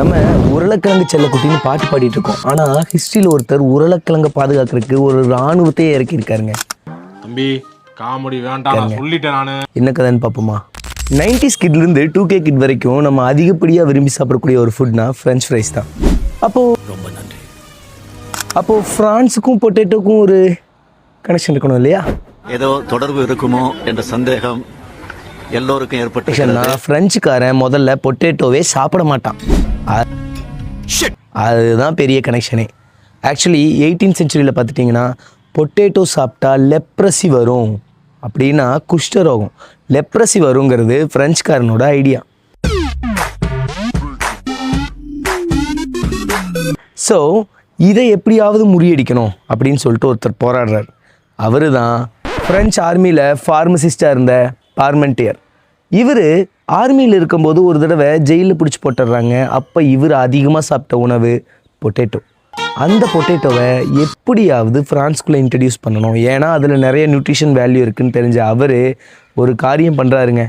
நம்ம உருளைக்கிழங்கு செல்லக்குட்டின்னு பாட்டு பாடிட்டு இருக்கோம். ஆனால் ஹிஸ்ட்ரியில் ஒருத்தர் உருளைக்கிழங்கை பாதுகாக்கிறதுக்கு ஒரு இராணுவத்தையே இறக்கியிருக்காருங்க. தம்பி காமெடி வேண்டாம் சொல்லிட்டேன் நான். என்ன கதைன்னு பார்ப்போமா? 90s கிட்லேருந்து 2K கிட் வரைக்கும் நம்ம அதிகப்படியாக விரும்பி சாப்பிடக்கூடிய ஒரு ஃபுட்னா ஃப்ரெஞ்ச் ஃப்ரைஸ் தான். ரொம்ப நன்றி. அப்போது ஃப்ரான்ஸுக்கும் பொட்டேட்டோக்கும் ஒரு கனெக்ஷன் இருக்கணும் இல்லையா? ஏதோ தொடர்பு இருக்குமோ என்ற சந்தேகம் எல்லோருக்கும் ஏற்பட்டு ஃப்ரெஞ்சுக்காரன் முதல்ல பொட்டேட்டோவே சாப்பிட மாட்டான். அதுதான் பெரிய கனெக்ஷனே. ஆக்சுவலி 18th செஞ்சுரியில் பார்த்துட்டிங்கன்னா பொட்டேட்டோ சாப்பிட்டா லெப்ரசி வரும் அப்படின்னா குஷ்டரோகம் லெப்ரசி வருங்கிறது ஃப்ரெஞ்சுக்காரனோட ஐடியா. ஸோ இதை எப்படியாவது முறியடிக்கணும் அப்படின்னு சொல்லிட்டு ஒருத்தர் போராடுறார். அவர் தான் ஃப்ரெஞ்ச் ஆர்மியில் ஃபார்மசிஸ்டாக இருந்த பார்மெண்டியர். இவர் ஆர்மியில் இருக்கும்போது ஒரு தடவை ஜெயிலில் பிடிச்சி போட்டுடுறாங்க. அப்போ இவர் அதிகமாக சாப்பிட்ட உணவு பொட்டேட்டோ. அந்த பொட்டேட்டோவை எப்படியாவது ஃப்ரான்ஸ்குள்ளே இன்ட்ரடியூஸ் பண்ணணும், ஏன்னா அதில் நிறைய நியூட்ரிஷன் வேல்யூ இருக்குதுன்னு தெரிஞ்ச அவர் ஒரு காரியம் பண்ணுறாருங்க.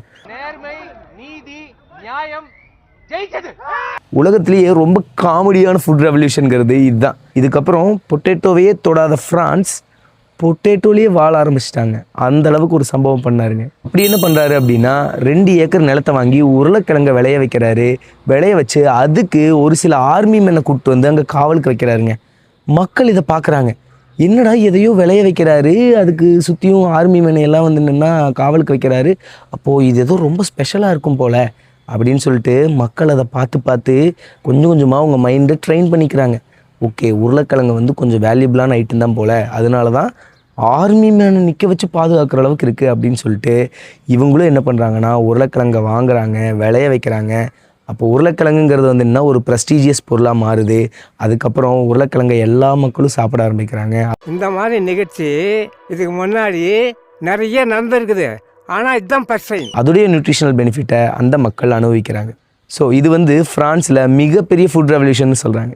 உலகத்திலேயே ரொம்ப காமெடியான ஃபுட் ரெவல்யூஷனுங்கிறது இதுதான். இதுக்கப்புறம் பொட்டேட்டோவையே தொடாத ஃப்ரான்ஸ் பொட்டேட்டோலேயே வாழ ஆரம்பிச்சிட்டாங்க. அந்த அளவுக்கு ஒரு சம்பவம் பண்ணாருங்க. அப்படி என்ன பண்ணுறாரு அப்படின்னா 2 ஏக்கர் நிலத்தை வாங்கி உருளைக்கிழங்கை விளைய வைக்கிறாரு. விளைய வச்சு அதுக்கு ஒரு சில ஆர்மி மேனை கூப்பிட்டு வந்து அங்கே காவலுக்கு வைக்கிறாருங்க. மக்கள் இதை பார்க்குறாங்க, என்னடா எதையோ விளைய வைக்கிறாரு, அதுக்கு சுற்றியும் ஆர்மி மேனை எல்லாம் வந்து நின்னா காவலுக்கு வைக்கிறாரு, அப்போது இது ஏதோ ரொம்ப ஸ்பெஷலாக இருக்கும் போல் அப்படின்னு சொல்லிட்டு மக்கள் அதை பார்த்து கொஞ்சம் கொஞ்சமாக அவங்க மைண்டை ட்ரெயின் பண்ணிக்கிறாங்க. ஓகே, உருளைக்கிழங்கு வந்து கொஞ்சம் வேல்யூபிளான ஐட்டம் தான் போல், அதனால தான் ஆர்மி மேனை நிற்க வச்சு பாதுகாக்கிற அளவுக்கு இருக்குது அப்படின்னு சொல்லிட்டு இவங்களும் என்ன பண்ணுறாங்கன்னா உருளைக்கிழங்கை வாங்குறாங்க, விளைய வைக்கிறாங்க. அப்போ உருளைக்கிழங்குங்கிறது வந்து என்ன ஒரு ப்ரெஸ்டீஜியஸ் பொருளாக மாறுது. அதுக்கப்புறம் உருளைக்கிழங்கை எல்லா மக்களும் சாப்பிட ஆரம்பிக்கிறாங்க. இந்த மாதிரி நிகழ்ச்சி இதுக்கு முன்னாடி நிறைய நடந்திருக்குது, ஆனால் இதுதான் ஃபர்ஸ்ட் டைம். அதோடைய நியூட்ரிஷனல் பெனிஃபிட்டை அந்த மக்கள் அனுபவிக்கிறாங்க. ஸோ இது வந்து ஃப்ரான்ஸில் மிகப்பெரிய ஃபுட் ரெவல்யூஷன் சொல்கிறாங்க.